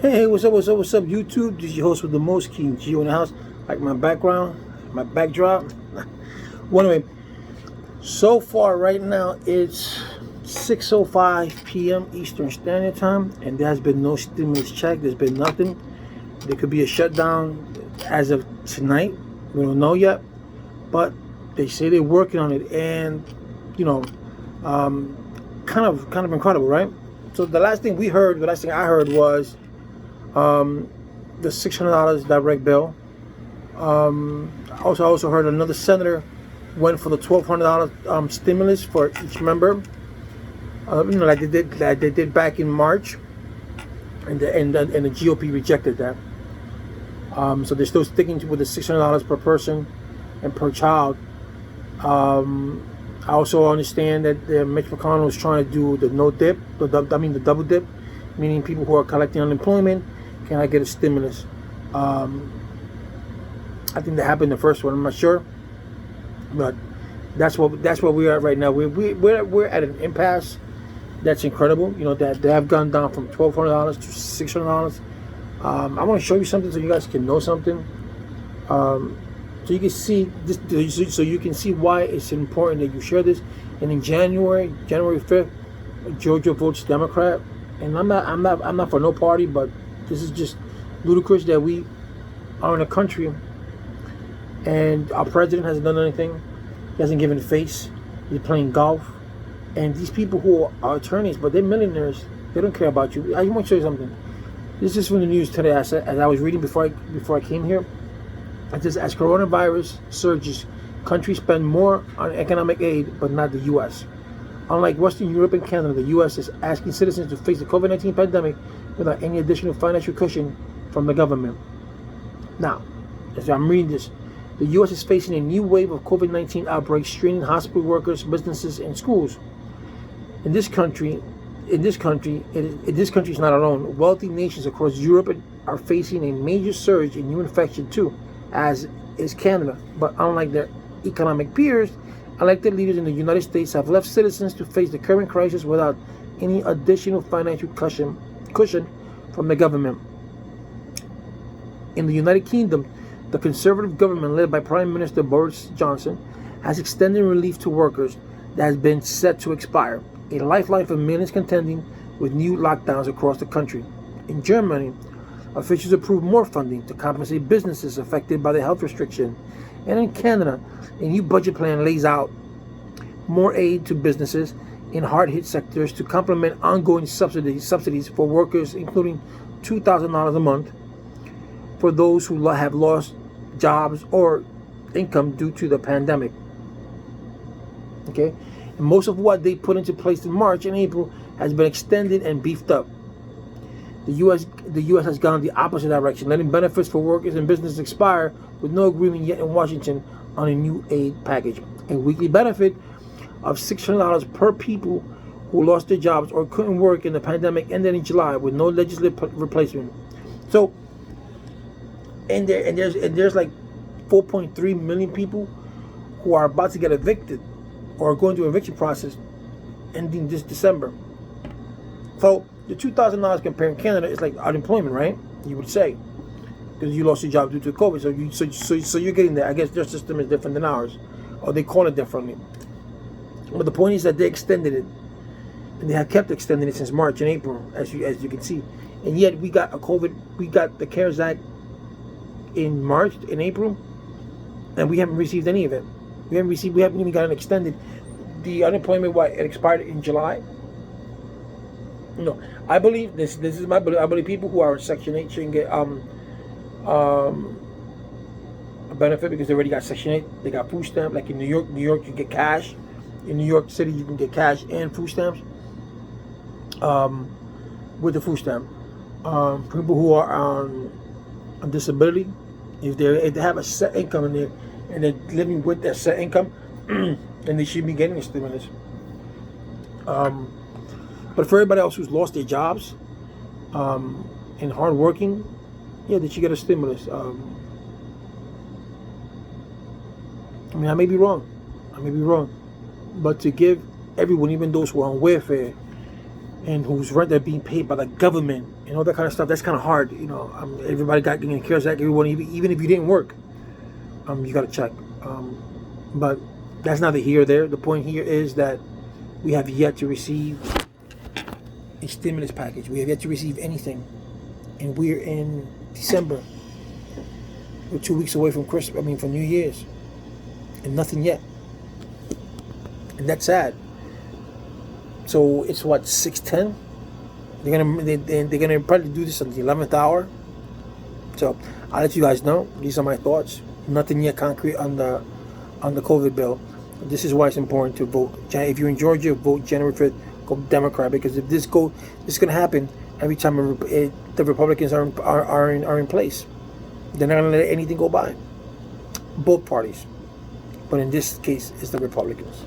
Hey, what's up, YouTube? This is your host with the most, King Geo in the house. Like my background, my backdrop. Well, anyway, so far right now it's 6:05 p.m. Eastern Standard Time, and there has been no stimulus check. There's been nothing. There could be a shutdown as of tonight. We don't know yet, but they say they're working on it, and you know, kind of incredible, right? So the last thing I heard was the $600 direct bill. I also heard another senator went for the $1,200 stimulus for each member. Like they did back in March, and the GOP rejected that. So they're still sticking with the $600 per person and per child. I also understand that Mitch McConnell is trying to do the no dip, the double dip, meaning people who are collecting unemployment cannot get a stimulus. I think that happened the first one. I'm not sure, but that's what we are at right now. We're at an impasse. That's incredible. You know that they have gone down from $1,200 to $600. I want to show you something so you guys can know something. So you can see this. So you can see why it's important that you share this. And in January 5th, Georgia votes Democrat, and I'm not for no party, but this is just ludicrous that we are in a country and our president hasn't done anything. He hasn't given face. He's playing golf, and these people who are attorneys, but they're millionaires. They don't care about you. I want to show you something. This is from the news today. As I was reading before I came here. It says, as coronavirus surges, countries spend more on economic aid, but not the U.S. Unlike Western Europe and Canada, the U.S. is asking citizens to face the COVID-19 pandemic without any additional financial cushion from the government. Now, as I'm reading this, the U.S. is facing a new wave of COVID-19 outbreaks, straining hospital workers, businesses, and schools. This country is not alone. Wealthy nations across Europe are facing a major surge in new infection too, as is Canada. But unlike their economic peers, elected leaders in the United States have left citizens to face the current crisis without any additional financial cushion from the government. In the United Kingdom, the Conservative government, led by Prime Minister Boris Johnson, has extended relief to workers that has been set to expire, a lifeline for millions contending with new lockdowns across the country. In Germany, officials approved more funding to compensate businesses affected by the health restriction. And in Canada, a new budget plan lays out more aid to businesses in hard-hit sectors to complement ongoing subsidies for workers, including $2,000 a month for those who have lost jobs or income due to the pandemic. Okay? And most of what they put into place in March and April has been extended and beefed up. The U.S. has gone the opposite direction, letting benefits for workers and businesses expire with no agreement yet in Washington on a new aid package. A weekly benefit of $600 per people who lost their jobs or couldn't work in the pandemic ended in July with no legislative replacement. So, there's like 4.3 million people who are about to get evicted or are going through an eviction process ending this December. So the $2,000 compared in Canada is like unemployment, right? You would say, because you lost your job due to COVID. So you're getting there. I guess their system is different than ours, or they call it differently. But the point is that they extended it, and they have kept extending it since March and April, as you can see. And yet we got the CARES Act in March and April, and we haven't received any of it. We haven't even gotten extended. The unemployment, it expired in July. No, I believe this is my belief. I believe people who are in Section 8 shouldn't get a benefit because they already got Section 8. They got food stamp. Like in New York you get cash. In New York City you can get cash and food stamps. With the food stamp, people who are on disability, if they have a set income and they're living with that set income, then they should be getting a stimulus. But for everybody else who's lost their jobs and hardworking, yeah, they should get a stimulus. I mean, I may be wrong, but to give everyone, even those who are on welfare and whose rent are being paid by the government and all that kind of stuff. That's kind of hard. Everybody got getting CARES Act. Everyone, even if you didn't work, you got to check. But that's neither here or there. The point here is that we have yet to receive a stimulus package. We have yet to receive anything, and we're in December. We're 2 weeks away from Christmas. I mean, from New Year's, and nothing yet. And that's sad. So it's what, 6:10. They're gonna probably do this on the 11th hour. So I'll let you guys know. These are my thoughts. Nothing yet concrete on the COVID bill. This is why it's important to vote. If you're in Georgia, vote January 5th. Go Democrat, because if this is gonna happen every time the Republicans are in place. They're not gonna let anything go by. Both parties, but in this case, it's the Republicans.